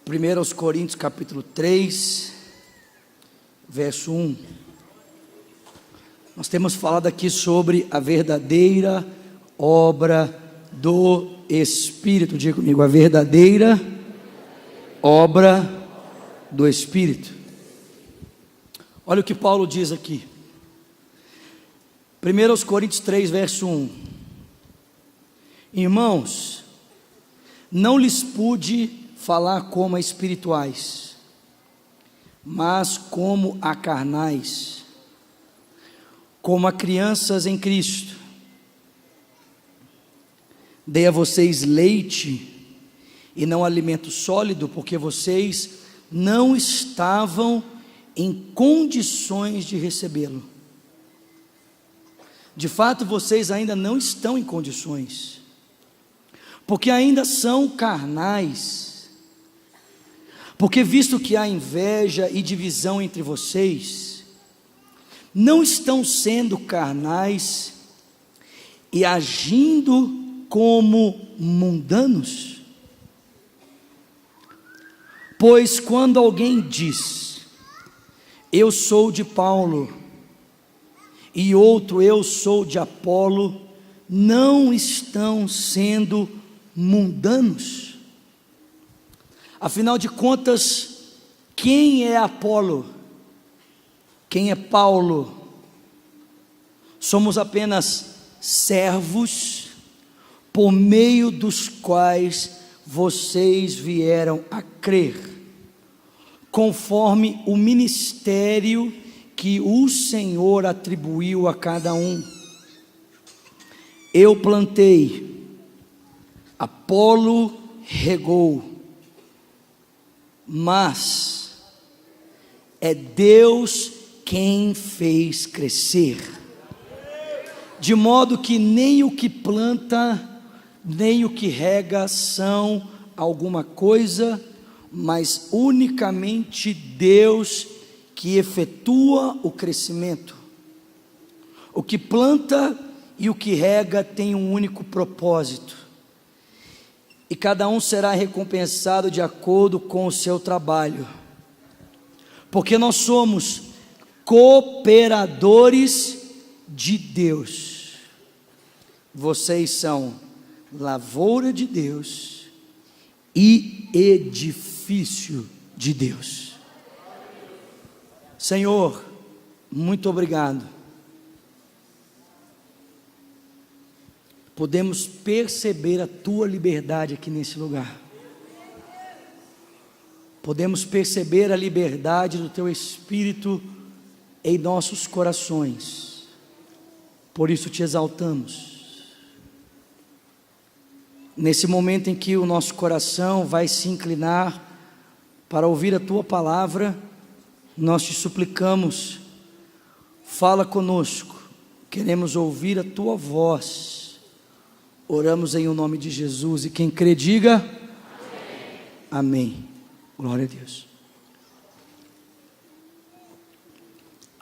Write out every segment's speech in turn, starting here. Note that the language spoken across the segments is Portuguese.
1 Coríntios capítulo 3, verso 1. Nós temos falado aqui sobre a verdadeira obra do Espírito. Diga comigo, a verdadeira obra do Espírito. Olha o que Paulo diz aqui. 1 Coríntios 3, verso 1. Irmãos, não lhes pude falar como a espirituais, mas como a carnais, como a crianças em Cristo. Dei a vocês leite e não alimento sólido, porque vocês não estavam em condições de recebê-lo. De fato, vocês ainda não estão em condições, porque ainda são carnais. Porque visto que há inveja e divisão entre vocês, não estão sendo carnais e agindo como mundanos? Pois quando alguém diz, eu sou de Paulo, e outro, eu sou de Apolo, não estão sendo mundanos? Afinal de contas, quem é Apolo? Quem é Paulo? Somos apenas servos por meio dos quais vocês vieram a crer, conforme o ministério que o Senhor atribuiu a cada um. Eu plantei, Apolo regou, mas é Deus quem fez crescer, de modo que nem o que planta, nem o que rega são alguma coisa, mas unicamente Deus que efetua o crescimento. O que planta e o que rega tem um único propósito, e cada um será recompensado de acordo com o seu trabalho, porque nós somos cooperadores de Deus. Vocês são lavoura de Deus e edifício de Deus. Senhor, muito obrigado. Podemos perceber a Tua liberdade aqui nesse lugar. Podemos perceber a liberdade do Teu Espírito em nossos corações. Por isso te exaltamos. Nesse momento em que o nosso coração vai se inclinar para ouvir a Tua palavra, nós te suplicamos, fala conosco, queremos ouvir a Tua voz. Oramos em o nome de Jesus, e quem crê diga amém. Amém. Glória a Deus.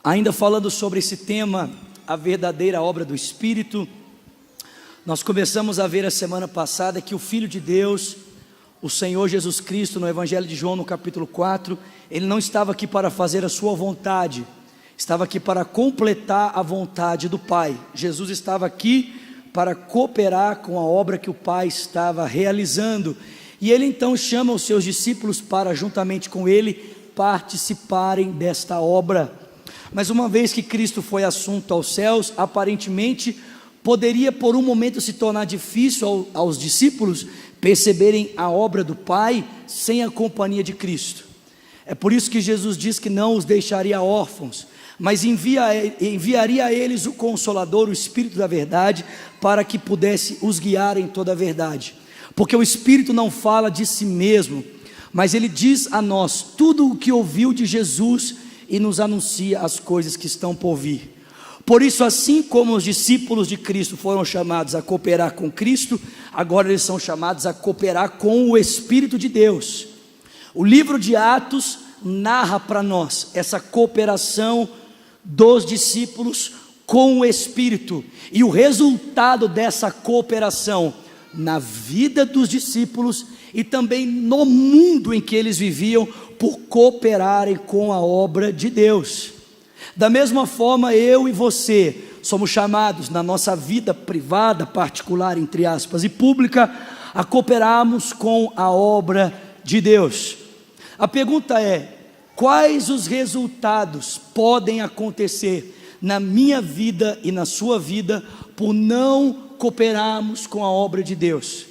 Ainda falando sobre esse tema, a verdadeira obra do Espírito, nós começamos a ver a semana passada que o Filho de Deus, o Senhor Jesus Cristo, no Evangelho de João, no capítulo 4, Ele não estava aqui para fazer a sua vontade, estava aqui para completar a vontade do Pai. Jesus estava aqui para cooperar com a obra que o Pai estava realizando, e Ele então chama os seus discípulos para, juntamente com Ele, participarem desta obra. Mas uma vez que Cristo foi assunto aos céus, aparentemente poderia por um momento se tornar difícil aos discípulos perceberem a obra do Pai sem a companhia de Cristo. É por isso que Jesus diz que não os deixaria órfãos, mas enviaria a eles o Consolador, o Espírito da verdade, para que pudesse os guiar em toda a verdade, porque o Espírito não fala de si mesmo, mas ele diz a nós tudo o que ouviu de Jesus e nos anuncia as coisas que estão por vir. Por isso, assim como os discípulos de Cristo foram chamados a cooperar com Cristo, agora eles são chamados a cooperar com o Espírito de Deus. O livro de Atos narra para nós essa cooperação dos discípulos com o Espírito, e o resultado dessa cooperação na vida dos discípulos e também no mundo em que eles viviam, por cooperarem com a obra de Deus. Da mesma forma, eu e você somos chamados na nossa vida privada, particular, entre aspas, e pública, a cooperarmos com a obra de Deus. A pergunta é: quais os resultados podem acontecer na minha vida e na sua vida por não cooperarmos com a obra de Deus?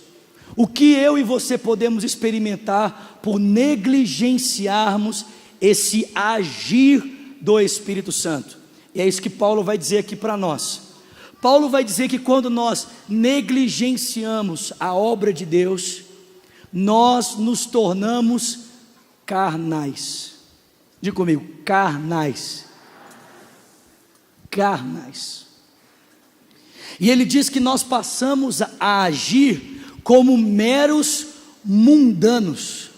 O que eu e você podemos experimentar por negligenciarmos esse agir do Espírito Santo? E é isso que Paulo vai dizer aqui para nós. Paulo vai dizer que quando nós negligenciamos a obra de Deus, nós nos tornamos carnais. Diga comigo, carnais. Carnais. E ele diz que nós passamos a agir como meros mundanos.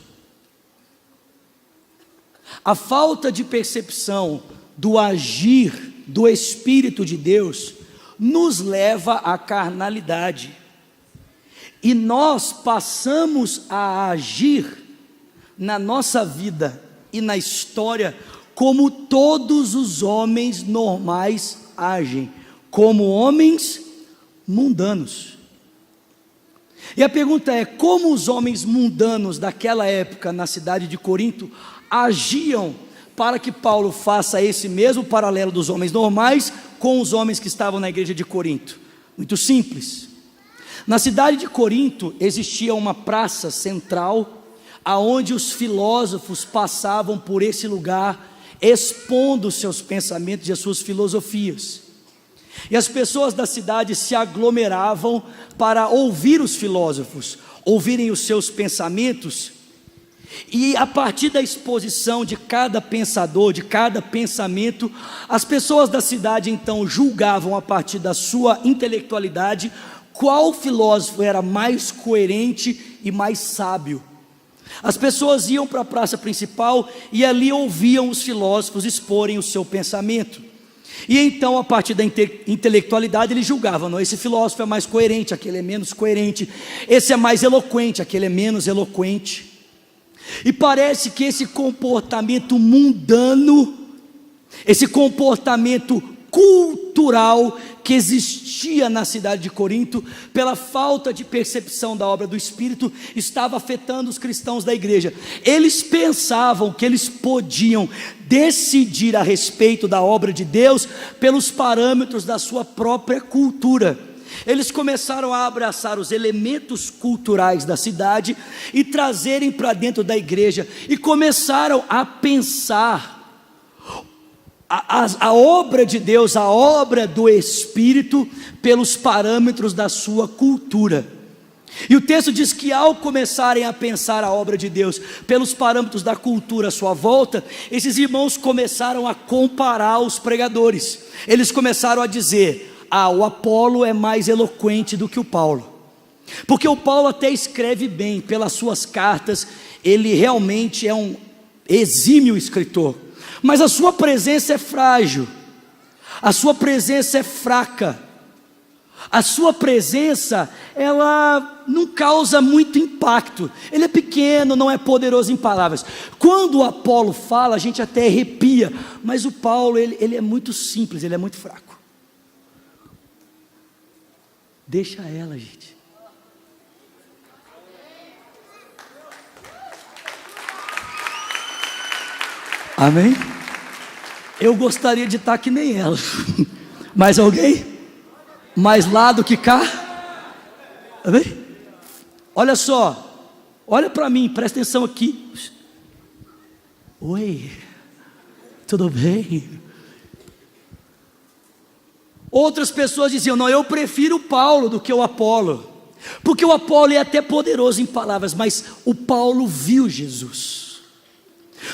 A falta de percepção do agir do Espírito de Deus nos leva à carnalidade, e nós passamos a agir na nossa vida e na história como todos os homens normais agem, como homens mundanos. E a pergunta é: como os homens mundanos daquela época na cidade de Corinto agiam para que Paulo faça esse mesmo paralelo dos homens normais com os homens que estavam na igreja de Corinto? Muito simples. Na cidade de Corinto existia uma praça central, aonde os filósofos passavam por esse lugar, expondo os seus pensamentos e as suas filosofias. E as pessoas da cidade se aglomeravam para ouvir os filósofos, ouvirem os seus pensamentos, e a partir da exposição de cada pensador, de cada pensamento, as pessoas da cidade então julgavam a partir da sua intelectualidade qual filósofo era mais coerente e mais sábio. As pessoas iam para a praça principal e ali ouviam os filósofos exporem o seu pensamento. E então, a partir da intelectualidade, eles julgavam: não, esse filósofo é mais coerente, aquele é menos coerente, esse é mais eloquente, aquele é menos eloquente. E parece que esse comportamento mundano, esse comportamento cultural que existia na cidade de Corinto, pela falta de percepção da obra do Espírito, estava afetando os cristãos da igreja. Eles pensavam que eles podiam decidir a respeito da obra de Deus pelos parâmetros da sua própria cultura. Eles começaram a abraçar os elementos culturais da cidade e trazerem para dentro da igreja, e começaram a pensar a obra de Deus, a obra do Espírito, pelos parâmetros da sua cultura. E o texto diz que ao começarem a pensar a obra de Deus pelos parâmetros da cultura à sua volta, esses irmãos começaram a comparar os pregadores. Eles começaram a dizer: o Apolo é mais eloquente do que o Paulo, porque o Paulo até escreve bem pelas suas cartas, ele realmente é um exímio escritor, mas a sua presença é frágil, a sua presença é fraca, a sua presença, ela não causa muito impacto, ele é pequeno, não é poderoso em palavras. Quando o Apolo fala, a gente até arrepia, mas o Paulo, ele é muito simples, ele é muito fraco. Deixa ela, gente. Amém? Eu gostaria de estar que nem ela. Mais alguém? Mais lá do que cá? Amém? Olha só, olha para mim, presta atenção aqui. Oi, tudo bem? Outras pessoas diziam: não, eu prefiro o Paulo do que o Apolo, porque o Apolo é até poderoso em palavras, mas o Paulo viu Jesus.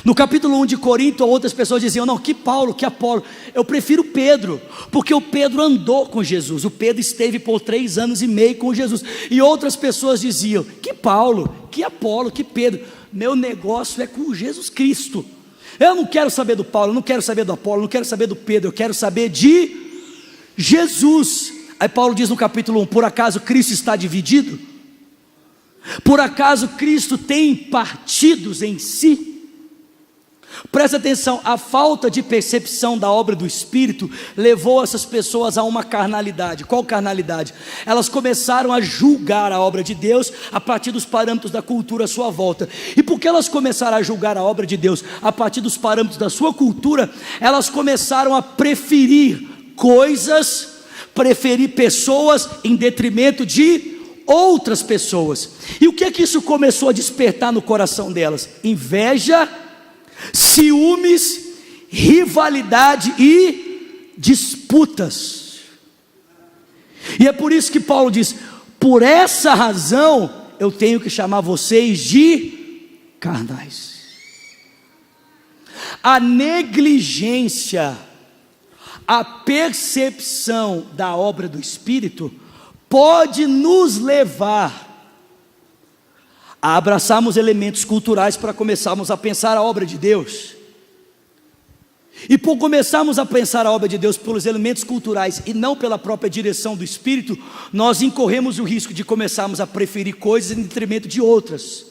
No capítulo 1 de Corinto, outras pessoas diziam: não, que Paulo, que Apolo, eu prefiro Pedro, porque o Pedro andou com Jesus, o Pedro esteve por 3 anos e meio com Jesus. E outras pessoas diziam: que Paulo, que Apolo, que Pedro, meu negócio é com Jesus Cristo, eu não quero saber do Paulo, eu não quero saber do Apolo, eu não quero saber do Pedro, eu quero saber de Jesus. Aí Paulo diz no capítulo 1: por acaso Cristo está dividido? Por acaso Cristo tem partidos em si? Presta atenção, a falta de percepção da obra do Espírito levou essas pessoas a uma carnalidade. Qual carnalidade? Elas começaram a julgar a obra de Deus a partir dos parâmetros da cultura à sua volta. E porque elas começaram a julgar a obra de Deus a partir dos parâmetros da sua cultura, elas começaram a preferir coisas, preferir pessoas em detrimento de outras pessoas. E o que é que isso começou a despertar no coração delas? Inveja, ciúmes, rivalidade e disputas. E é por isso que Paulo diz: por essa razão eu tenho que chamar vocês de carnais. A negligência, a percepção da obra do Espírito pode nos levar a abraçarmos elementos culturais para começarmos a pensar a obra de Deus. E por começarmos a pensar a obra de Deus pelos elementos culturais e não pela própria direção do Espírito, nós incorremos o risco de começarmos a preferir coisas em detrimento de outras.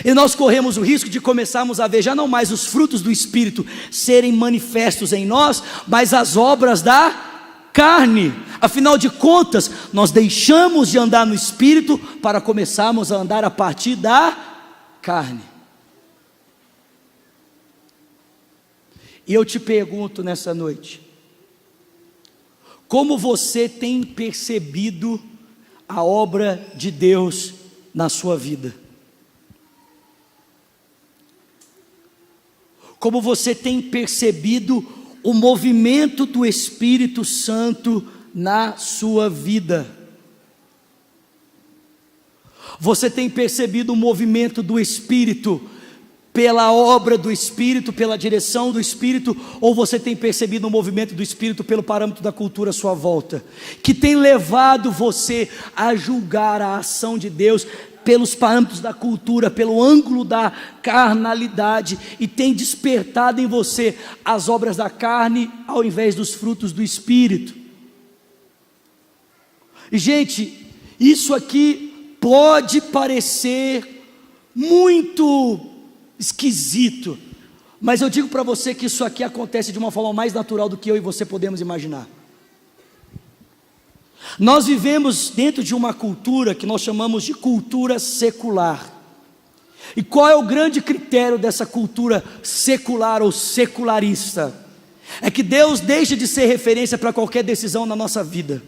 E nós corremos o risco de começarmos a ver já não mais os frutos do Espírito serem manifestos em nós, mas as obras da carne. Afinal de contas, nós deixamos de andar no Espírito para começarmos a andar a partir da carne. E eu te pergunto nessa noite: como você tem percebido a obra de Deus na sua vida? Como você tem percebido o movimento do Espírito Santo na sua vida? Você tem percebido o movimento do Espírito pela obra do Espírito, pela direção do Espírito, ou você tem percebido o movimento do Espírito pelo parâmetro da cultura à sua volta, que tem levado você a julgar a ação de Deus pelos parâmetros da cultura, pelo ângulo da carnalidade, e tem despertado em você as obras da carne ao invés dos frutos do Espírito? E gente, isso aqui pode parecer muito esquisito, mas eu digo para você que isso aqui acontece de uma forma mais natural do que eu e você podemos imaginar. Nós vivemos dentro de uma cultura que nós chamamos de cultura secular. E qual é o grande critério dessa cultura secular ou secularista? É que Deus deixa de ser referência para qualquer decisão na nossa vida,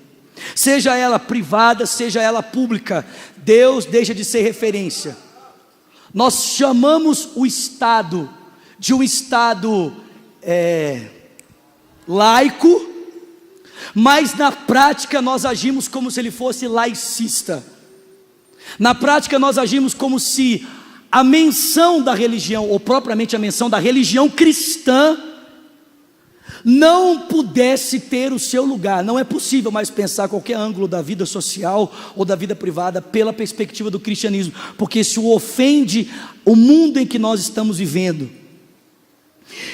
seja ela privada, seja ela pública. Deus deixa de ser referência. Nós chamamos o Estado de um Estado laico, mas na prática nós agimos como se ele fosse laicista. Na prática nós agimos como se a menção da religião, ou propriamente a menção da religião cristã, não pudesse ter o seu lugar. Não é possível mais pensar qualquer ângulo da vida social ou da vida privada pela perspectiva do cristianismo, porque isso ofende o mundo em que nós estamos vivendo.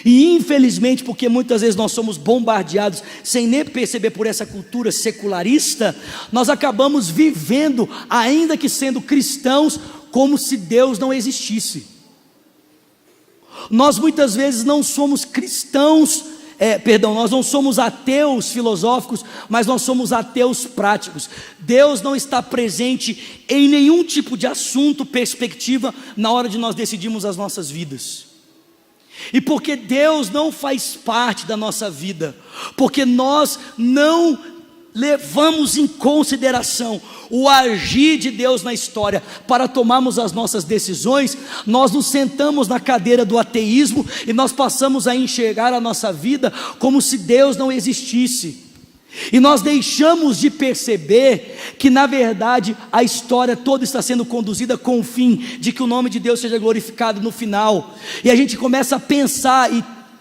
E infelizmente, porque muitas vezes nós somos bombardeados sem nem perceber por essa cultura secularista, nós acabamos vivendo, ainda que sendo cristãos, como se Deus não existisse. Nós muitas vezes não somos cristãos, nós não somos ateus filosóficos, mas nós somos ateus práticos. Deus não está presente em nenhum tipo de assunto, perspectiva, na hora de nós decidirmos as nossas vidas. E porque Deus não faz parte da nossa vida, porque nós não levamos em consideração o agir de Deus na história para tomarmos as nossas decisões, nós nos sentamos na cadeira do ateísmo e nós passamos a enxergar a nossa vida como se Deus não existisse. E nós deixamos de perceber que na verdade a história toda está sendo conduzida com o fim de que o nome de Deus seja glorificado no final. E a gente começa a pensar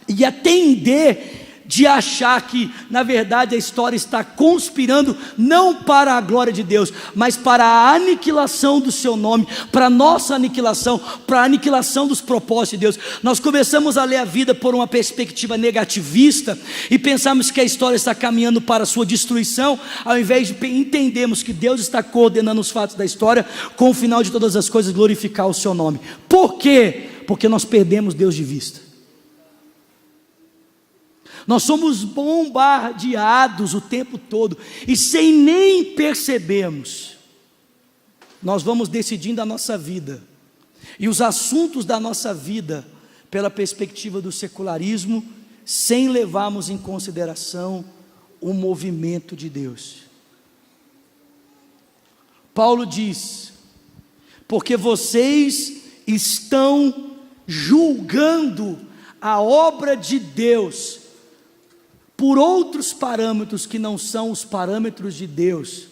e atender de achar que, na verdade, a história está conspirando não para a glória de Deus, mas para a aniquilação do seu nome, para a nossa aniquilação, para a aniquilação dos propósitos de Deus. Nós começamos a ler a vida por uma perspectiva negativista e pensamos que a história está caminhando para a sua destruição, ao invés de entendermos que Deus está coordenando os fatos da história, com o final de todas as coisas glorificar o seu nome. Por quê? Porque nós perdemos Deus de vista. Nós somos bombardeados o tempo todo, e sem nem percebermos, nós vamos decidindo a nossa vida, e os assuntos da nossa vida, pela perspectiva do secularismo, sem levarmos em consideração o movimento de Deus. Paulo diz: porque vocês estão julgando a obra de Deus por outros parâmetros que não são os parâmetros de Deus,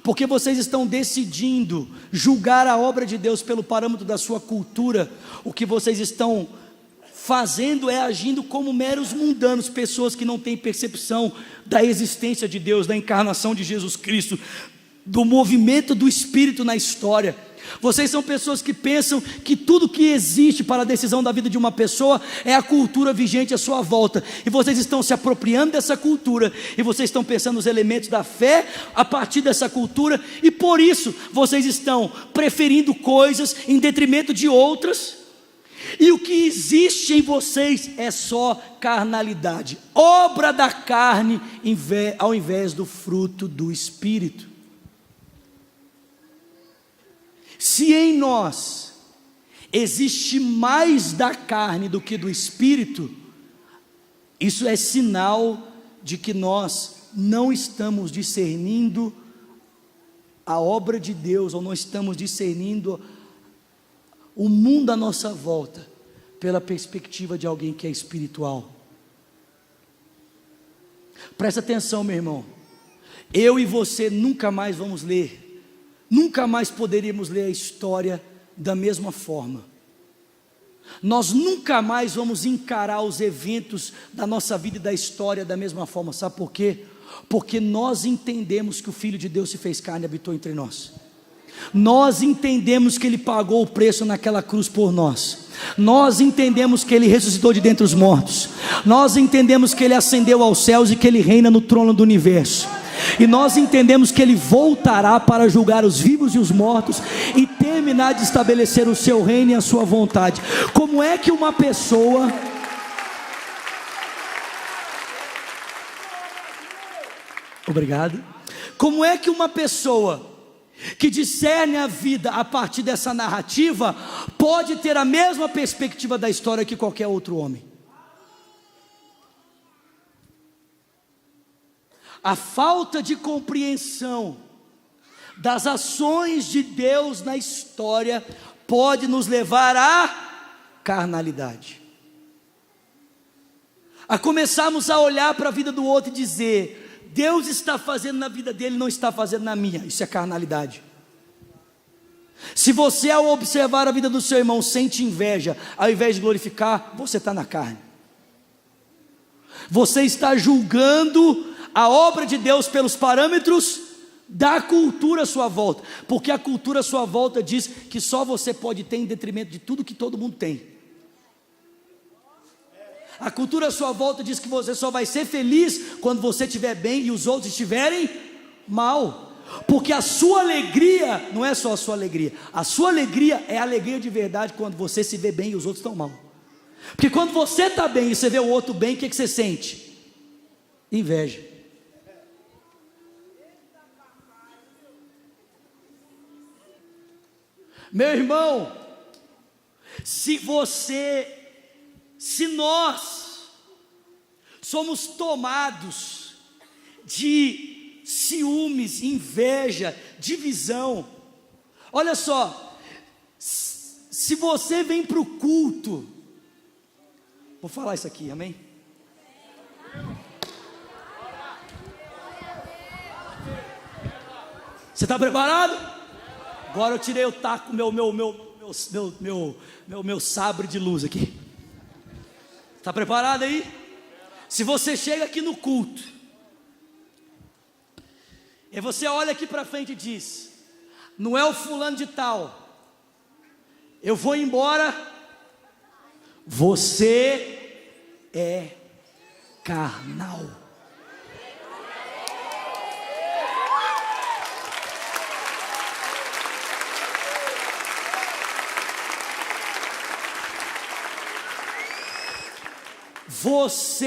porque vocês estão decidindo julgar a obra de Deus pelo parâmetro da sua cultura, o que vocês estão fazendo é agindo como meros mundanos, pessoas que não têm percepção da existência de Deus, da encarnação de Jesus Cristo, do movimento do Espírito na história. Vocês são pessoas que pensam que tudo que existe para a decisão da vida de uma pessoa é a cultura vigente à sua volta, e vocês estão se apropriando dessa cultura, e vocês estão pensando nos elementos da fé a partir dessa cultura, e por isso vocês estão preferindo coisas em detrimento de outras, e o que existe em vocês é só carnalidade, obra da carne, ao invés do fruto do Espírito. Se em nós existe mais da carne do que do Espírito, isso é sinal de que nós não estamos discernindo a obra de Deus, ou não estamos discernindo o mundo à nossa volta, pela perspectiva de alguém que é espiritual. Presta atenção, meu irmão, eu e você nunca mais vamos ler, nunca mais poderíamos ler a história da mesma forma. Nós nunca mais vamos encarar os eventos da nossa vida e da história da mesma forma. Sabe por quê? Porque nós entendemos que o Filho de Deus se fez carne e habitou entre nós. Nós entendemos que Ele pagou o preço naquela cruz por nós. Nós entendemos que Ele ressuscitou de dentre os mortos. Nós entendemos que Ele ascendeu aos céus e que Ele reina no trono do universo. E nós entendemos que Ele voltará para julgar os vivos e os mortos e terminar de estabelecer o seu reino e a sua vontade. Como é que uma pessoa... Obrigado. Como é que uma pessoa que discerne a vida a partir dessa narrativa pode ter a mesma perspectiva da história que qualquer outro homem? A falta de compreensão das ações de Deus na história pode nos levar à carnalidade, a começarmos a olhar para a vida do outro e dizer: Deus está fazendo na vida dele, não está fazendo na minha. Isso é carnalidade. Se você, ao observar a vida do seu irmão, sente inveja, ao invés de glorificar, você está na carne. Você está julgando a obra de Deus pelos parâmetros da cultura à sua volta, porque a cultura à sua volta diz que só você pode ter em detrimento de tudo que todo mundo tem. A cultura à sua volta diz que você só vai ser feliz quando você estiver bem e os outros estiverem mal, porque a sua alegria não é só a sua alegria é a alegria de verdade quando você se vê bem e os outros estão mal. Porque quando você está bem e você vê o outro bem, o que você sente? Inveja. Meu irmão, se nós somos tomados de ciúmes, inveja, divisão, olha só, se você vem para o culto, vou falar isso aqui, amém? Você está preparado? Agora eu tirei o taco, meu sabre de luz aqui. Está preparado aí? Se você chega aqui no culto, e você olha aqui para frente e diz: não é o fulano de tal, eu vou embora, você é carnal. Você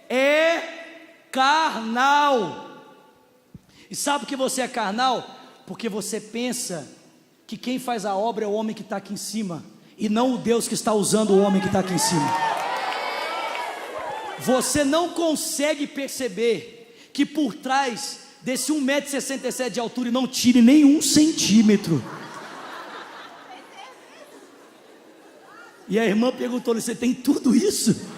é carnal. E sabe por que você é carnal? Porque você pensa que quem faz a obra é o homem que está aqui em cima, e não o Deus que está usando o homem que está aqui em cima. Você não consegue perceber que por trás desse 1,67 m de altura, e não tire nem 1 centímetro. E a irmã perguntou: você tem tudo isso?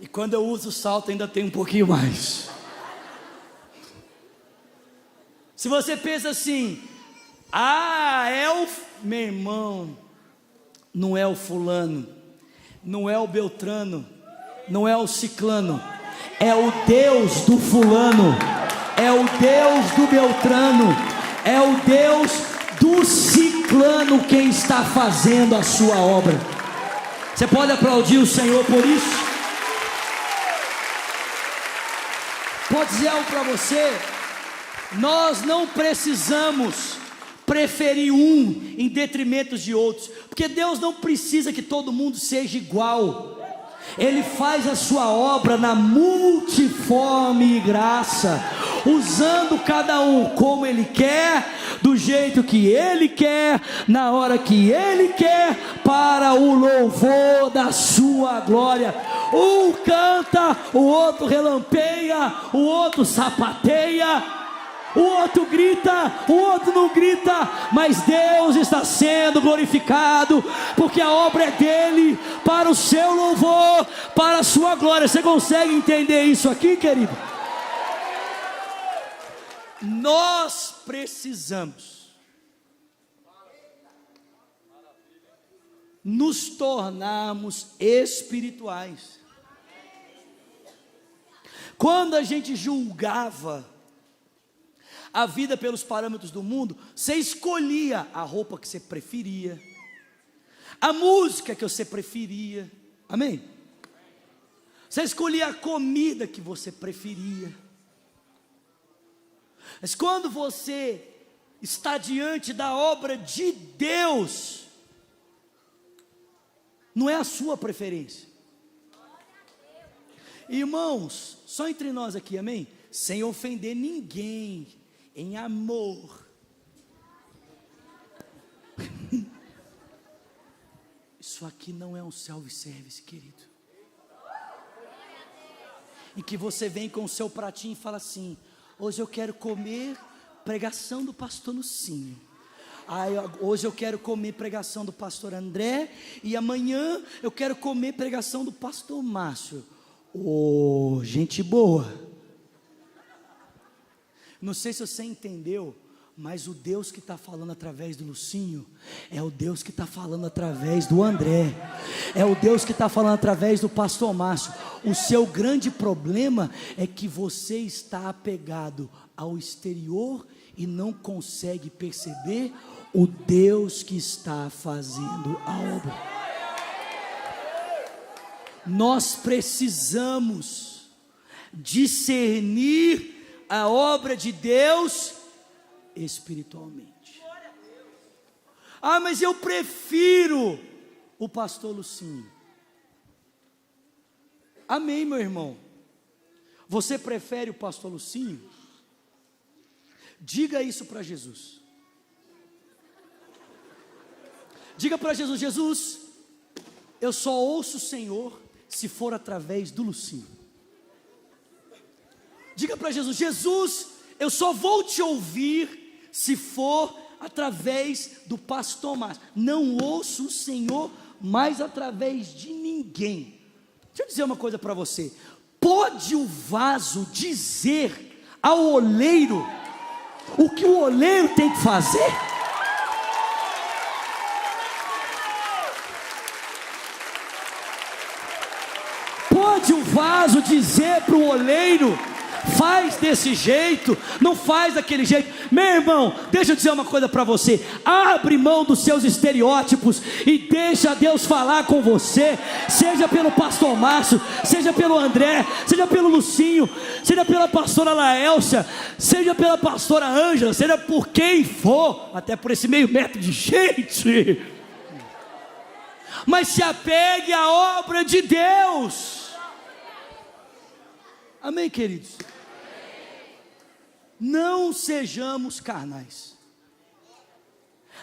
E quando eu uso salto ainda tem um pouquinho mais. Se você pensa assim: meu irmão, não é o fulano, não é o beltrano, não é o ciclano, é o Deus do fulano, é o Deus do beltrano, é o Deus do ciclano quem está fazendo a sua obra. Você pode aplaudir o Senhor por isso? Pode dizer algo para você: nós não precisamos preferir um em detrimento de outros, porque Deus não precisa que todo mundo seja igual. Ele faz a sua obra na multiforme graça, usando cada um como Ele quer, do jeito que Ele quer, na hora que Ele quer, para o louvor da sua glória. Um canta, o outro relampeia, o outro sapateia, o outro grita, o outro não grita, mas Deus está sendo glorificado, porque a obra é dele, para o seu louvor, para a sua glória. Você consegue entender isso aqui, querido? Nós precisamos nos tornarmos espirituais. Quando a gente julgava a vida pelos parâmetros do mundo, você escolhia a roupa que você preferia, a música que você preferia, amém? Você escolhia a comida que você preferia. Mas quando você está diante da obra de Deus, não é a sua preferência. Irmãos, só entre nós aqui, amém? Sem ofender ninguém, em amor. Isso aqui não é um self-service, querido, em que você vem com o seu pratinho e fala assim: hoje eu quero comer pregação do pastor Lucinho, hoje eu quero comer pregação do pastor André, e amanhã eu quero comer pregação do pastor Márcio. Gente boa. Não sei se você entendeu, mas o Deus que está falando através do Lucinho é o Deus que está falando através do André, é o Deus que está falando através do pastor Márcio. O seu grande problema é que você está apegado ao exterior e não consegue perceber o Deus que está fazendo a obra. Nós precisamos discernir a obra de Deus espiritualmente. Mas eu prefiro o pastor Lucinho. Amém, meu irmão? Você prefere o pastor Lucinho? Diga isso para Jesus. Diga para Jesus: Jesus, eu só ouço o Senhor se for através do Lucinho. Diga para Jesus: Jesus, eu só vou te ouvir se for através do pastor Márcio. Não ouço o Senhor mais através de ninguém. Deixa eu dizer uma coisa para você: pode o vaso dizer ao oleiro o que o oleiro tem que fazer? caso, dizer para o oleiro: faz desse jeito, não faz daquele jeito. Meu irmão, deixa eu dizer uma coisa para você: abre mão dos seus estereótipos e deixa Deus falar com você, seja pelo pastor Márcio, seja pelo André, seja pelo Lucinho, seja pela pastora Laelcia, seja pela pastora Ângela, seja por quem for, até por esse meio metro de gente, mas se apegue à obra de Deus. Amém, queridos? Não sejamos carnais.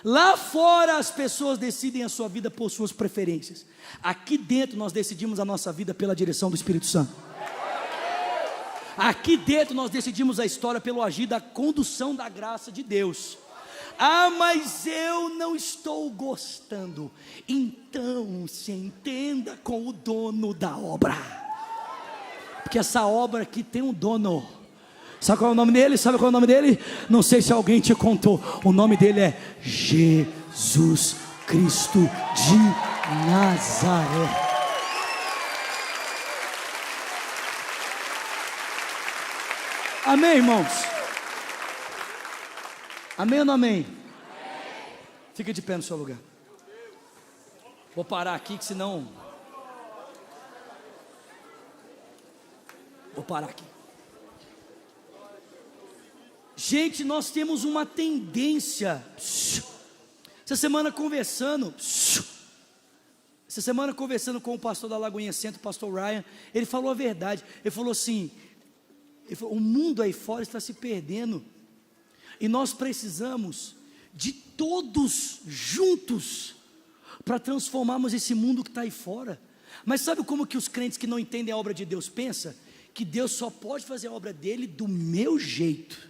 Lá fora as pessoas decidem a sua vida por suas preferências. Aqui dentro nós decidimos a nossa vida pela direção do Espírito Santo. Aqui dentro nós decidimos a história pelo agir da condução da graça de Deus. Ah, mas eu não estou gostando. Então se entenda com o dono da obra, porque essa obra aqui tem um dono. Sabe qual é o nome dele? Sabe qual é o nome dele? Não sei se alguém te contou. O nome dele é Jesus Cristo de Nazaré. Amém, irmãos? Amém ou não amém? Fica de pé no seu lugar. Vou parar aqui, que senão... Vou parar aqui. Gente, nós temos uma tendência. Essa semana conversando com o pastor da Lagoinha Centro, o pastor Ryan, ele falou a verdade. Ele falou assim: o mundo aí fora está se perdendo, e nós precisamos de todos juntos para transformarmos esse mundo que está aí fora. Mas sabe como que os crentes que não entendem a obra de Deus pensam? Que Deus só pode fazer a obra dele do meu jeito,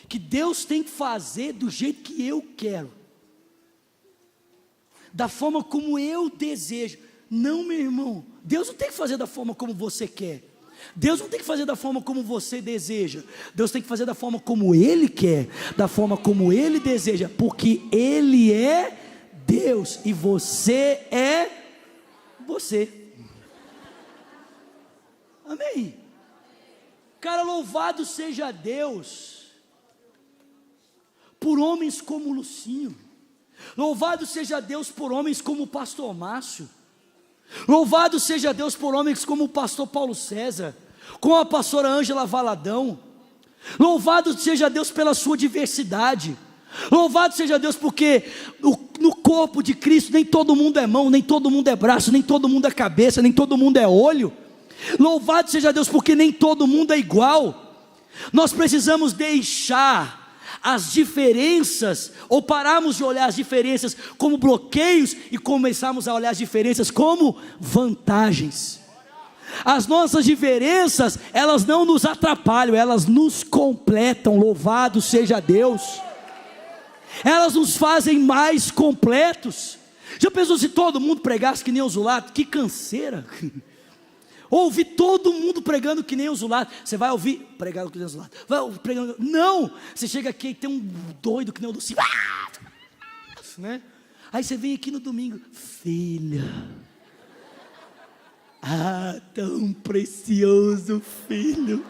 que Deus tem que fazer do jeito que eu quero, da forma como eu desejo. Não, meu irmão, Deus não tem que fazer da forma como você quer, Deus não tem que fazer da forma como você deseja, Deus tem que fazer da forma como Ele quer, da forma como Ele deseja, porque Ele é Deus e você é você. Amém? Cara, louvado seja Deus por homens como Lucinho, louvado seja Deus por homens como o pastor Márcio, louvado seja Deus por homens como o pastor Paulo César, como a pastora Ângela Valadão. Louvado seja Deus pela sua diversidade, louvado seja Deus porque no corpo de Cristo nem todo mundo é mão, nem todo mundo é braço, nem todo mundo é cabeça, nem todo mundo é olho. Louvado seja Deus porque nem todo mundo é igual. Nós precisamos deixar as diferenças, ou pararmos de olhar as diferenças como bloqueios e começarmos a olhar as diferenças como vantagens. As nossas diferenças, elas não nos atrapalham, elas nos completam. Louvado seja Deus. Elas nos fazem mais completos. Já pensou se todo mundo pregasse que nem o Zulato? Que canseira. Ouvir todo mundo pregando que nem o Zulato. Você vai ouvir pregando que nem o Zulato, vai ouvir pregando. Não, você chega aqui e tem um doido que nem o Lucinho, né? Aí você vem aqui no domingo: filha, tão precioso filho,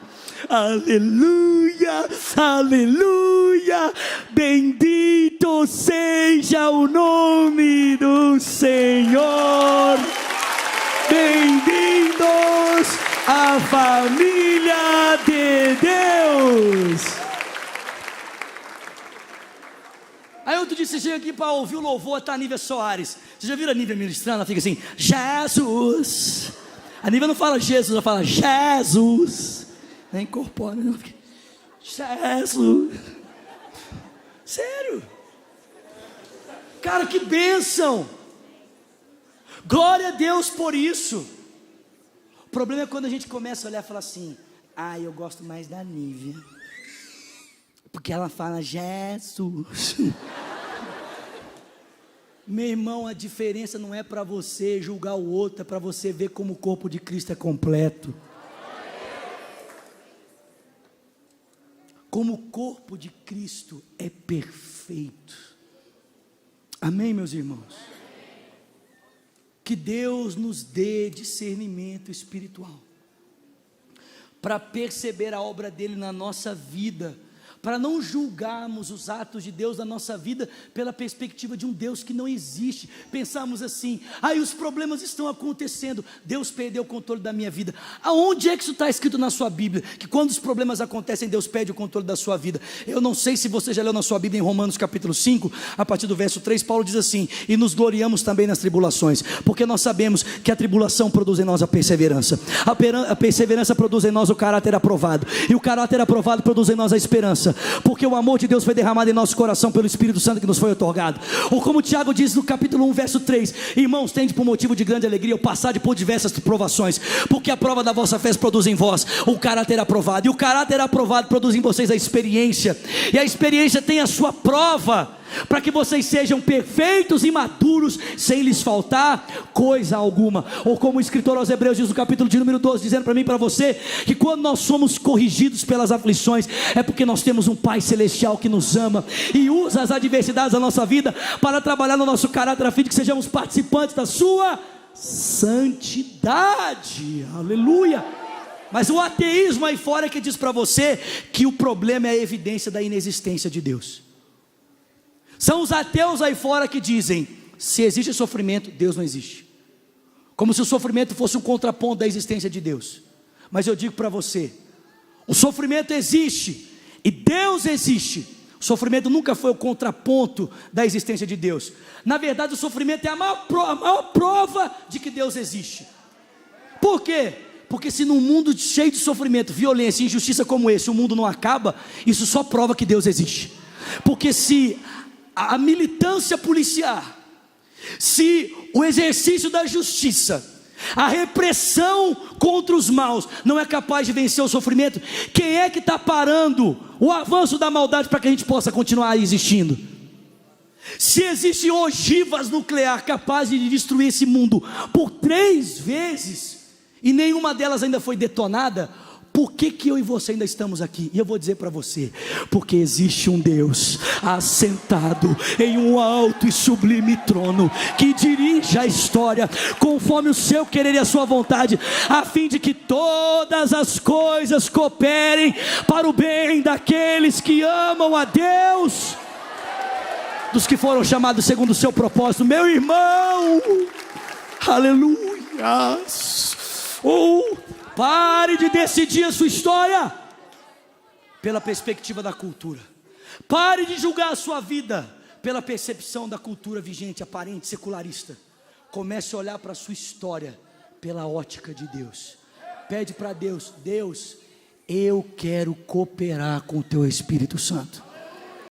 aleluia, aleluia, bendito seja o nome do Senhor. Bem-vindos à família de Deus. Aí outro dia você chega aqui para ouvir o louvor, tá a Nívia Soares. Você já viu a Nívia ministrando? Ela fica assim: Jesus. A Nívia não fala Jesus, ela fala Jesus. Nem incorpora, não. Jesus. Sério. Cara, que bênção. Glória a Deus por isso. O problema é quando a gente começa a olhar e falar assim: eu gosto mais da Nívia, porque ela fala Jesus. Meu irmão, a diferença não é para você julgar o outro, é para você ver como o corpo de Cristo é completo. Como o corpo de Cristo é perfeito. Amém, meus irmãos? que Deus nos dê discernimento espiritual, para perceber a obra dele na nossa vida, para não julgarmos os atos de Deus na nossa vida pela perspectiva de um Deus que não existe. Pensamos assim: aí os problemas estão acontecendo, Deus perdeu o controle da minha vida. Aonde é que isso está escrito na sua Bíblia? Que quando os problemas acontecem, Deus perde o controle da sua vida. Eu não sei se você já leu na sua Bíblia, em Romanos capítulo 5, a partir do verso 3, Paulo diz assim: e nos gloriamos também nas tribulações, porque nós sabemos que a tribulação produz em nós a perseverança, a perseverança produz em nós o caráter aprovado, e o caráter aprovado produz em nós a esperança, porque o amor de Deus foi derramado em nosso coração pelo Espírito Santo que nos foi otorgado. Ou como Tiago diz no capítulo 1, verso 3: irmãos, tende por motivo de grande alegria o passar por diversas provações, porque a prova da vossa fé produz em vós o caráter aprovado, e o caráter aprovado produz em vocês a experiência, e a experiência tem a sua prova, para que vocês sejam perfeitos e maduros, sem lhes faltar coisa alguma. Ou como o escritor aos Hebreus diz no capítulo de número 12, dizendo para mim e para você, que quando nós somos corrigidos pelas aflições, é porque nós temos um Pai Celestial que nos ama, e usa as adversidades da nossa vida para trabalhar no nosso caráter, a fim de que sejamos participantes da sua santidade. Aleluia. Mas o ateísmo aí fora é que diz para você que o problema é a evidência da inexistência de Deus. São os ateus aí fora que dizem: se existe sofrimento, Deus não existe, como se o sofrimento fosse um contraponto da existência de Deus. Mas eu digo para você, o sofrimento existe e Deus existe. O sofrimento nunca foi o contraponto da existência de Deus. Na verdade, o sofrimento é a maior prova de que Deus existe. Por quê? Porque se num mundo cheio de sofrimento, violência e injustiça como esse, o mundo não acaba, isso só prova que Deus existe. Porque se a militância policial, se o exercício da justiça, a repressão contra os maus não é capaz de vencer o sofrimento, quem é que está parando o avanço da maldade para que a gente possa continuar existindo? Se existem ogivas nucleares capazes de destruir esse mundo por 3 vezes e nenhuma delas ainda foi detonada, por que eu e você ainda estamos aqui? E eu vou dizer para você: porque existe um Deus assentado em um alto e sublime trono, que dirige a história conforme o seu querer e a sua vontade, a fim de que todas as coisas cooperem para o bem daqueles que amam a Deus, dos que foram chamados segundo o seu propósito. Meu irmão, aleluia. Pare de decidir a sua história pela perspectiva da cultura. Pare de julgar a sua vida pela percepção da cultura vigente, aparente, secularista. Comece a olhar para a sua história pela ótica de Deus. Pede para Deus: Deus, eu quero cooperar com o teu Espírito Santo.